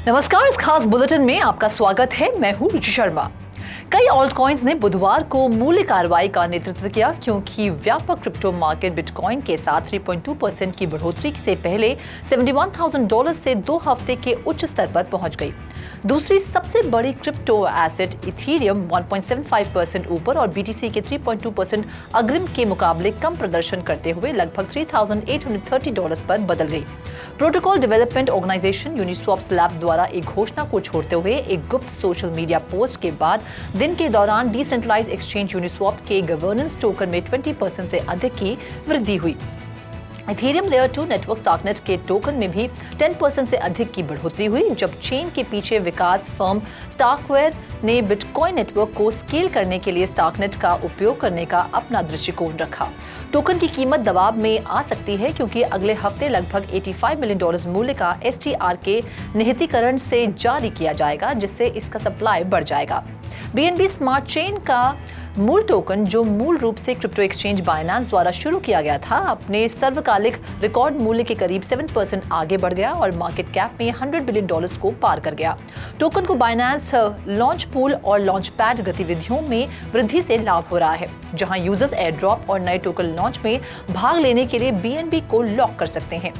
नमस्कार, इस खास बुलेटिन में आपका स्वागत है। मैं हूं रुचि शर्मा। कई ऑल्ट कॉइन्स ने बुधवार को मूल्य कार्रवाई का नेतृत्व किया क्योंकि व्यापक क्रिप्टो मार्केट बिटकॉइन के साथ 3.2% की बढ़ोतरी से पहले $71,000 से 2 हफ्ते के उच्च स्तर पर पहुंच गई। दूसरी सबसे बड़ी क्रिप्टो एसेट इथेरियम 1.75% ऊपर और बीटीसी के 3.2% अग्रिम के मुकाबले कम प्रदर्शन करते हुए लगभग $3,830 पर बदल गई। Protocol development organization Uniswap labs द्वारा एक घोषणा को छोड़ते हुए एक गुप्त सोशल मीडिया पोस्ट के बाद दिन के दौरान डिसेंट्रलाइज्ड एक्सचेंज यूनिस्वैप के गवर्नेंस टोकन में 20% से अधिक की वृद्धि हुई। इथेरियम लेयर 2 नेटवर्क स्टार्कनेट के टोकन में भी 10% से अधिक की बढ़ोतरी हुई, जब चेन के पीछे विकास फर्म स्टार्कवेयर ने बिटकॉइन नेटवर्क को स्केल करने के लिए स्टार्कनेट का उपयोग करने का अपना दृष्टिकोण रखा। टोकन की कीमत दबाव में आ सकती है क्योंकि अगले हफ्ते लगभग $85 मिलियन मूल्य का STR के निहितीकरण से जारी किया जाएगा, जिससे इसका सप्लाई बढ़ जाएगा। BNB स्मार्ट चेन का मूल टोकन, जो मूल रूप से क्रिप्टो एक्सचेंज बाइनेंस द्वारा शुरू किया गया था, अपने सर्वकालिक रिकॉर्ड मूल्य के करीब 7% आगे बढ़ गया और मार्केट कैप में $100 बिलियन को पार कर गया। टोकन को बाइनेंस लॉन्च पूल और लॉन्च पैड गतिविधियों में वृद्धि से लाभ हो रहा है, जहां यूजर्स एयर ड्रॉप और नए टोकन लॉन्च में भाग लेने के लिए BNB को लॉक कर सकते हैं।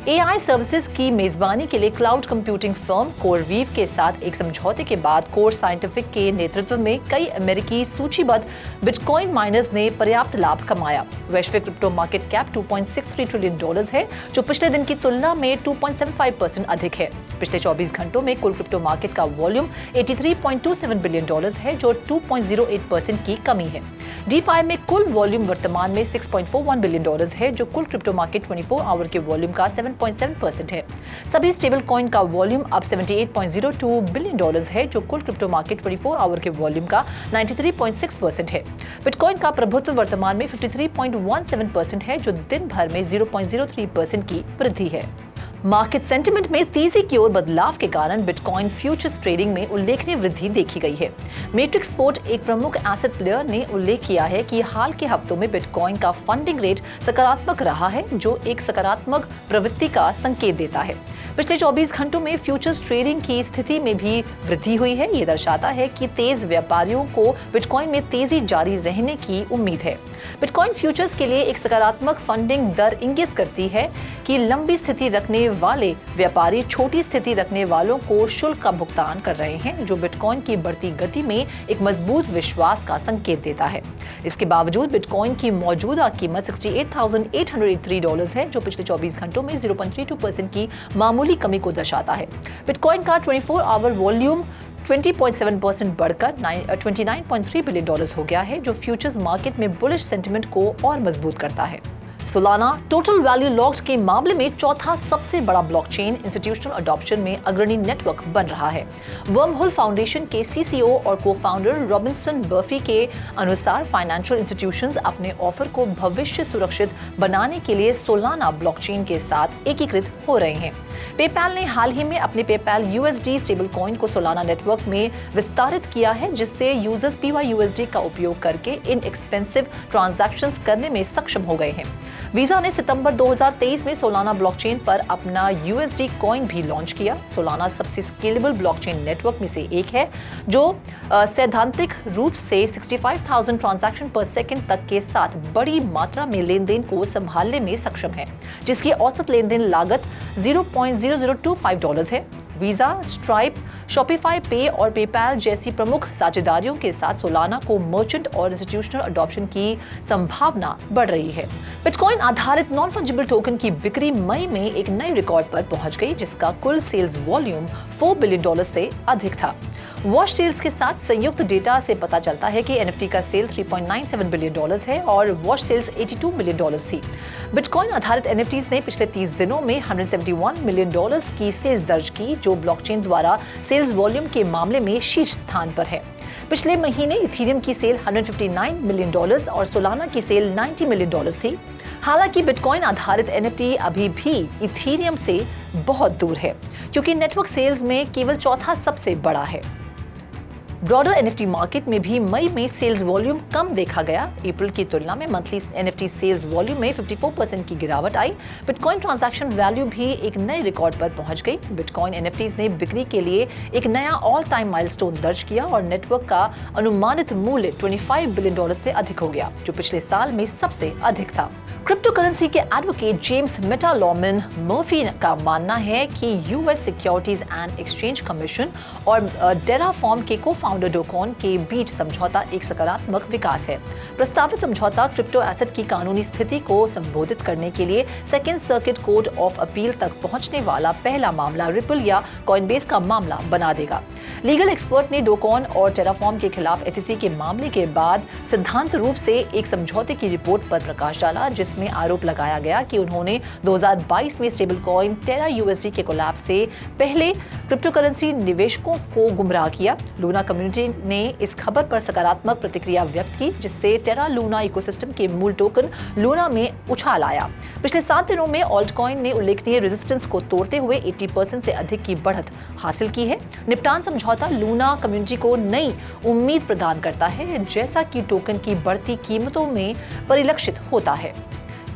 AI सर्विसेज की मेजबानी के लिए क्लाउड कंप्यूटिंग फर्म कोरवीव के साथ एक समझौते के बाद कोर साइंटिफिक के नेतृत्व में कई अमेरिकी सूचीबद्ध बिटकॉइन माइनर्स ने पर्याप्त लाभ कमाया। वैश्विक क्रिप्टो मार्केट कैप $2.63 ट्रिलियन है, जो पिछले दिन की तुलना में 2.75% अधिक है। पिछले 24 घंटों में कुल क्रिप्टो मार्केट का वॉल्यूम $83.27 बिलियन है, जो 2.08% की कमी है। DeFi में कुल वॉल्यूम वर्तमान में $6.41 बिलियन है, जो कुल क्रिप्टो मार्केट 24 आवर के वॉल्यूम का 7.7% है। सभी स्टेबल कॉइन का वॉल्यूम अब $78.02 बिलियन है, जो कुल क्रिप्टो मार्केट 24 आवर के वॉल्यूम का 93.6% है। बिटकॉइन का प्रभुत्व वर्तमान में 53.17% है, जो दिन भर में 0.03% की वृद्धि है। मार्केट सेंटिमेंट में तेजी की ओर बदलाव के कारण बिटकॉइन फ्यूचर्स ट्रेडिंग में उल्लेखनीय वृद्धि देखी गई है। मैट्रिक्स पोर्ट, एक प्रमुख एसेट प्लेयर, ने उल्लेख किया है कि हाल के हफ्तों में बिटकॉइन का फंडिंग रेट सकारात्मक रहा है, जो एक सकारात्मक प्रवृत्ति का संकेत देता है। पिछले 24 घंटों में फ्यूचर्स ट्रेडिंग की स्थिति में भी वृद्धि हुई है। ये दर्शाता है कि तेज व्यापारियों को बिटकॉइन में तेजी जारी रहने की उम्मीद है। बिटकॉइन फ्यूचर्स के लिए एक सकारात्मक फंडिंग दर इंगित करती है कि लंबी स्थिति रखने वाले व्यापारी छोटी स्थिति रखने वालों को शुल्क का भुगतान कर रहे हैं, जो बिटकॉइन की बढ़ती गति में एक मजबूत विश्वास का संकेत देता है। इसके बावजूद बिटकॉइन की मौजूदा कीमत $68,883 है, जो पिछले 24 घंटों में 0.32% की मामूली कमी को दर्शाता है। बिटकॉइन का 24 आवर वॉल्यूम 20.7% बढ़कर $29.3 बिलियन हो गया है, जो फ्यूचर्स मार्केट में बुलिश सेंटिमेंट को और मजबूत करता है। सोलाना टोटल वैल्यू लॉक्ड के मामले में चौथा सबसे बड़ा ब्लॉकचेन इंस्टीट्यूशनल अडॉप्शन में अग्रणी नेटवर्क बन रहा है। वर्महोल फाउंडेशन के CCO और को-फाउंडर रॉबिन्सन बर्फी के अनुसार फाइनेंशियल इंस्टीट्यूशंस अपने ऑफर को भविष्य सुरक्षित बनाने के लिए सोलाना ब्लॉकचेन के साथ एकीकृत हो रहे हैं। पेपैल ने हाल ही में अपने पेपैल USD स्टेबल कॉइन को सोलाना नेटवर्क में विस्तारित किया है, जिससे यूजर्स PYUSD का उपयोग करके इनएक्सपेंसिव ट्रांजैक्शंस करने में सक्षम हो गए हैं। वीजा ने सितंबर 2023 में सोलाना ब्लॉकचेन पर अपना USD कॉइन भी लॉन्च किया। सोलाना सबसे स्केलेबल ब्लॉकचेन नेटवर्क में से एक है, जो सैद्धांतिक रूप से 65,000 ट्रांजैक्शन पर सेकंड तक के साथ बड़ी मात्रा में लेनदेन को संभालने में सक्षम है, जिसकी औसत लेनदेन लागत $0.0025 है। वीजा, स्ट्राइप, शॉपिफाई पे और पेपैल जैसी प्रमुख साझेदारियों के साथ सोलाना को मर्चेंट और इंस्टीट्यूशनल अडॉप्शन की संभावना बढ़ रही है। बिटकॉइन आधारित नॉन फंजिबल टोकन की बिक्री मई में एक नए रिकॉर्ड पर पहुंच गई, जिसका कुल सेल्स वॉल्यूम $4 बिलियन से अधिक था। वॉश सेल्स के साथ संयुक्त डेटा से पता चलता है कि NFT का सेल $3.97 बिलियन है और वॉश सेल्स $82 मिलियन थी। बिटकॉइन आधारित NFTs ने पिछले 30 दिनों में $171 मिलियन की सेल्स दर्ज की, जो ब्लॉकचेन द्वारा सेल्स वॉल्यूम के मामले में शीर्ष स्थान पर है। पिछले महीने इथेरियम की सेल $159 मिलियन और सोलाना की सेल $90 मिलियन थी। हालांकि बिटकॉइन आधारित NFT अभी भी इथेरियम से बहुत दूर है, क्योंकि नेटवर्क सेल्स में केवल चौथा सबसे बड़ा है। ब्रॉडर एनएफटी मार्केट में भी मई में सेल्स वॉल्यूम कम देखा गया। अप्रैल की तुलना में मंथली एनएफटी सेल्स वॉल्यूम में 54% की गिरावट आई। बिटकॉइन ट्रांजैक्शन वैल्यू भी एक नए रिकॉर्ड पर पहुंच गई। बिटकॉइन एनएफटीज ने बिक्री के लिए एक नया ऑल टाइम माइलस्टोन दर्ज किया और नेटवर्क का अनुमानित मूल्य $25 बिलियन से अधिक हो गया, जो पिछले साल में सबसे अधिक था। क्रिप्टो करेंसी के एडवोकेट जेम्स मेटालॉमन मर्फी का मानना है कि US securities and exchange commission और टेराफॉर्म के को-फाउंडर डो क्वॉन के बीच समझौता एक सकारात्मक विकास है। प्रस्तावित समझौता क्रिप्टो एसेट की कानूनी स्थिति को संबोधित करने के लिए second circuit court of appeal तक पहुंचने वाला पहला मामला रिपल या कॉइनबेस का मामला बना देगा। लीगल एक्सपर्ट ने डो क्वॉन और टेराफॉर्म के खिलाफ एसईसी के मामले के बाद सिद्धांत रूप से एक समझौते की रिपोर्ट पर प्रकाश डाला, जिसमें आरोप लगाया गया कि उन्होंने 2022 में स्टेबल कॉइन टेरा यूएसडी के कोलैप्स से पहले क्रिप्टो करेंसी निवेशकों को गुमराह किया। लूना कम्युनिटी ने इस खबर पर सकारात्मक प्रतिक्रिया व्यक्त की, जिससे टेरा लूना इकोसिस्टम के मूल टोकन लूना में उछाल आया। पिछले 7 दिनों में ऑल्ट कॉइन ने उल्लेखनीय रेजिस्टेंस को तोड़ते हुए 80% से अधिक की बढ़त हासिल की है। निपटान समझौता लूना कम्युनिटी को नई उम्मीद प्रदान करता है, जैसा कि टोकन की बढ़ती कीमतों में परिलक्षित होता है।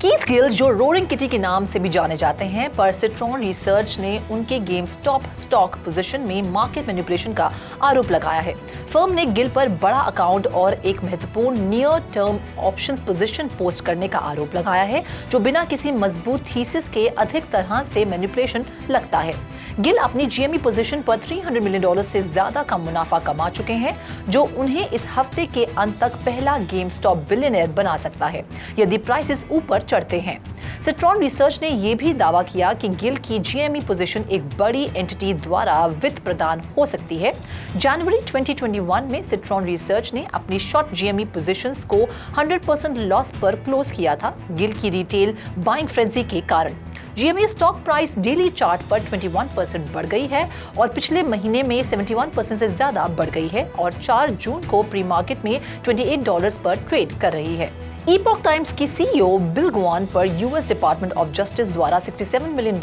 कीथ गिल, जो रोरिंग किटी के नाम से भी जाने जाते हैं, पर सिट्रॉन रिसर्च ने उनके गेमस्टॉप स्टॉक पोजीशन में मार्केट मैनिपुलेशन का आरोप लगाया है। फर्म ने गिल पर बड़ा अकाउंट और एक महत्वपूर्ण near term options position post करने का आरोप लगाया है, जो बिना किसी मजबूत थीसिस के अधिक तरह से मैनिपुलेशन लगता है। गिल अपनी जीएमई पोजीशन पर $300 मिलियन से ज्यादा का मुनाफा कमा चुके हैं, जो उन्हें इस हफ्ते के अंत तक पहला गेमस्टॉप बिलियनर बना सकता है यदि प्राइसेस ऊपर चढ़ते हैं। सिट्रॉन रिसर्च ने यह भी दावा किया कि गिल की जीएमई पोजीशन एक बड़ी एंटिटी द्वारा वित्त प्रदान हो सकती है। जनवरी 2021 में सिट्रॉन रिसर्च ने अपनी शॉर्ट जीएमई पोजीशंस को 100% लॉस पर क्लोज किया था, गिल की रिटेल बाइंग फ्रेंजी के कारण। GME stock price daily chart पर 21% बढ़ गई है और पिछले महीने में 71% से ज्यादा बढ़ गई है और 4 जून को प्री मार्केट में $28 पर ट्रेड कर रही है। ईपॉक टाइम्स की सीईओ बिल गुआन पर यूएस डिपार्टमेंट ऑफ जस्टिस द्वारा $67 मिलियन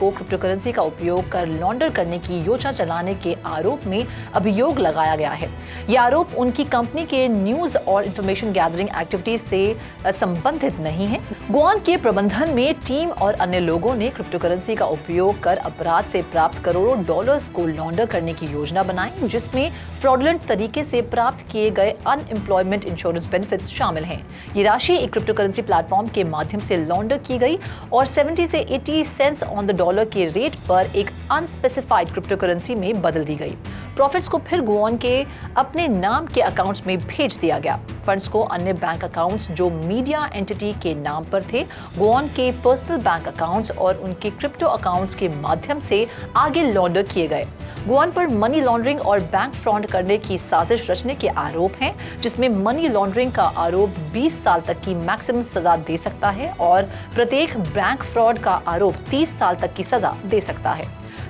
को क्रिप्टो करेंसी का उपयोग कर लॉन्डर करने की योजना चलाने के आरोप में अभियोग लगाया गया है। यह आरोप उनकी कंपनी के न्यूज और इंफॉर्मेशन गैदरिंग एक्टिविटीज से संबंधित नहीं है। गुआन के प्रबंधन में टीम और अन्य लोगों ने क्रिप्टो करेंसी का उपयोग कर अपराध से प्राप्त करोड़ों डॉलर्स को लॉन्डर करने की योजना बनाई, जिसमें फ्रॉडुलेंट तरीके से प्राप्त किए गए अनएम्प्लॉयमेंट इंश्योरेंस बेनिफिट्स शामिल हैं। ये राशि एक क्रिप्टो करेंसी प्लेटफॉर्म के माध्यम से लॉन्डर की गई और 70 से 80 सेंट्स ऑन द डॉलर के रेट पर एक अनस्पेसिफाइड क्रिप्टो करेंसी में बदल दी गई। प्रॉफिट्स को फिर गुआन के अपने नाम के अकाउंट्स में भेज दिया गया। फंड्स को अन्य बैंक अकाउंट्स जो मीडिया एंटिटी के नाम पर थे, गुआन के पर्सनल बैंक अकाउंट्स और उनके क्रिप्टो अकाउंट्स के माध्यम से आगे लॉन्डर किए गए। गुआन पर मनी लॉन्ड्रिंग और बैंक फ्रॉड करने की साजिश रचने के आरोप हैं, जिसमें मनी लॉन्ड्रिंग का आरोप 20 साल तक की मैक्सिमम सजा दे सकता है और प्रत्येक बैंक फ्रॉड का आरोप 30 साल तक की सजा दे सकता है।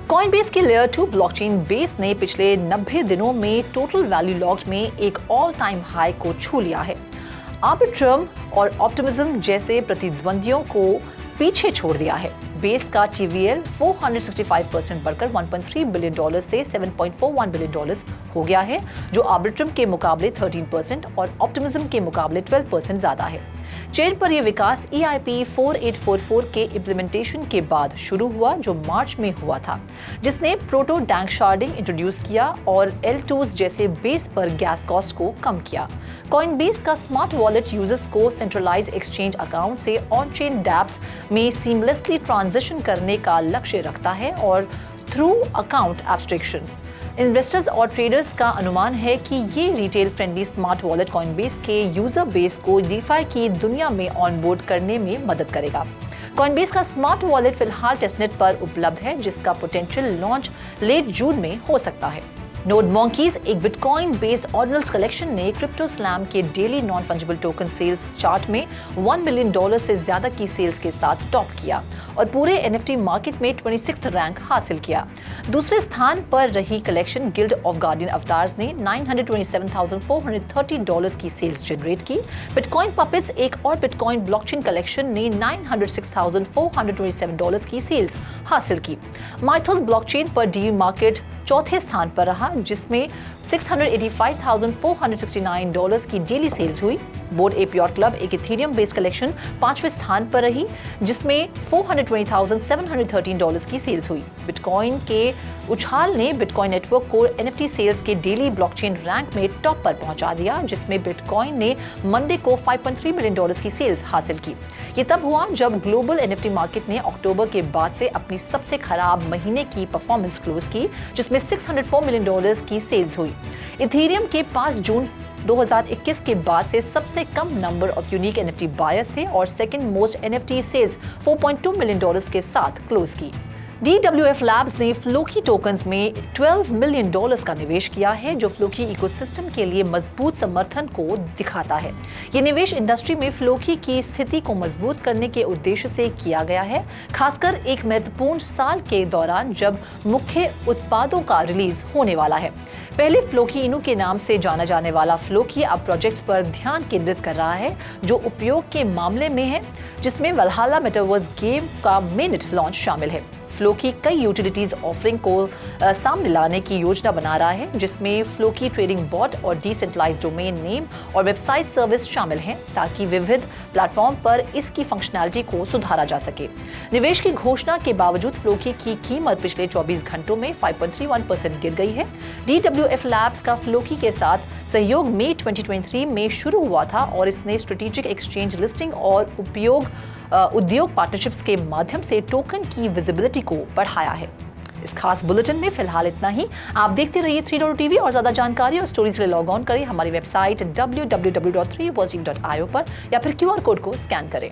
कॉइनबेस की लेयर 2 ब्लॉकचेन बेस ने पिछले 90 दिनों में टोटल वैल्यू लॉक्ड में एक ऑल टाइम हाई को छू लिया है। आर्बिट्रम और ऑप्टिमिज्म जैसे प्रतिद्वंदियों को पीछे छोड़ दिया है। बेस का TVL 465% बढ़कर $1.3 बिलियन से $7.41 बिलियन हो गया है, जो आर्बिट्रम के मुकाबले 13% और ऑप्टिमिज्म के मुकाबले 12% ज्यादा है। चेन पर यह विकास EIP 4844 के इम्प्लीमेंटेशन के बाद शुरू हुआ, जो मार्च में हुआ था, जिसने प्रोटो डैंकशार्डिंग इंट्रोड्यूस किया और L2s जैसे बेस पर गैस कॉस्ट को कम किया। कॉइनबेस का स्मार्ट वॉलेट यूजर्स को सेंट्रलाइज एक्सचेंज अकाउंट से ऑन चेन डैप्स में सीमलेसली ट्रांजिशन करने का लक्ष्य रखता है और थ्रू अकाउंट एब्स्ट्रैक्शन। इन्वेस्टर्स और ट्रेडर्स का अनुमान है कि ये retail friendly smart wallet Coinbase के यूजर बेस को DeFi की दुनिया में ऑनबोर्ड करने में मदद करेगा। कॉइनबेस का स्मार्ट वॉलेट फिलहाल टेस्टनेट पर उपलब्ध है, जिसका पोटेंशियल लॉन्च लेट जून में हो सकता है। नोड मॉन्कीज, एक बिटकॉइन बेस्ड ऑर्डिनल्स कलेक्शन ने क्रिप्टो स्लैम के daily non fungible token sales chart में $1 मिलियन से ज्यादा की सेल्स के साथ टॉप किया और पूरे NFT मार्केट में 26th रैंक हासिल किया। दूसरे स्थान पर रही collection guild of guardian avatars ने $927,430 की सेल्स जनरेट की। बिटकॉइन पपेट्स, एक और बिटकॉइन ब्लॉकचेन कलेक्शन ने $906,427 की सेल्स हासिल की। माइथोस ब्लॉकचेन पर डी मार्केट चौथे स्थान पर रहा, जिसमें $685,469 की डेली सेल्स हुई। बोर्ड एप याcht क्लब एक इथेरियम बेस्ड कलेक्शन 5वें स्थान पर रही, जिसमें $420,713 की सेल्स हुई। बिटकॉइन के उछाल ने बिटकॉइन नेटवर्क को NFT सेल्स के डेली ब्लॉकचेन रैंक में टॉप पर पहुंचा दिया, जिसमें बिटकॉइन ने मंडे को $5.3 मिलियन की सेल्स हासिल की। ये तब हुआ जब ग्लोबल NFT मार्केट ने अक्टूबर के बाद से अपनी सबसे खराब महीने की परफॉर्मेंस क्लोज की, जिसमें $604 मिलियन की सेल्स हुई। इथेरियम के 5 जून 2021 के बाद से सबसे कम number of unique NFT buyers थे और second most NFT sales $4.2 million के साथ क्लोज की। DWF Labs ने फ्लोकी टोकन्स में $12 मिलियन का निवेश किया है, जो फ्लोकी इकोसिस्टम के लिए मजबूत समर्थन को दिखाता है। ये निवेश इंडस्ट्री में फ्लोकी की स्थिति को मजबूत करने के उद्देश्य से किया गया है, खासकर एक महत्वपूर्ण साल के दौरान जब मुख्य उत्पादों का रिलीज होने वाला है। पहले फ्लोकी इनू के नाम से जाना जाने वाला फ्लोकी अब प्रोजेक्ट्स पर ध्यान केंद्रित कर रहा है, जो उपयोग के मामले में है, जिसमें वल्हाला मेटावर्स गेम का मेनिट लॉन्च शामिल है। फ्लोकी कई यूटिलिटीज ऑफरिंग को सामने लाने की योजना बना रहा है, जिसमें फ्लोकी ट्रेडिंग बॉट और डिसेंट्रलाइज्ड डोमेन नेम और वेबसाइट सर्विस शामिल हैं, ताकि विविध प्लेटफॉर्म पर इसकी फंक्शनैलिटी को सुधारा जा सके। निवेश की घोषणा के बावजूद फ्लोकी की कीमत पिछले 24 घंटों में 5.31% गिर गई है। DWF Labs का फ्लोकी के साथ सहयोग मई 2023 में शुरू हुआ था और इसने स्ट्रेटेजिक एक्सचेंज लिस्टिंग और उद्योग पार्टनरशिप्स के माध्यम से टोकन की विजिबिलिटी को बढ़ाया है। इस खास बुलेटिन में फिलहाल इतना ही। आप देखते रहिए 3TV और ज्यादा जानकारी और स्टोरीज के लिए लॉग ऑन करें हमारी वेबसाइट www.3positive.io पर या फिर QR कोड को स्कैन करें।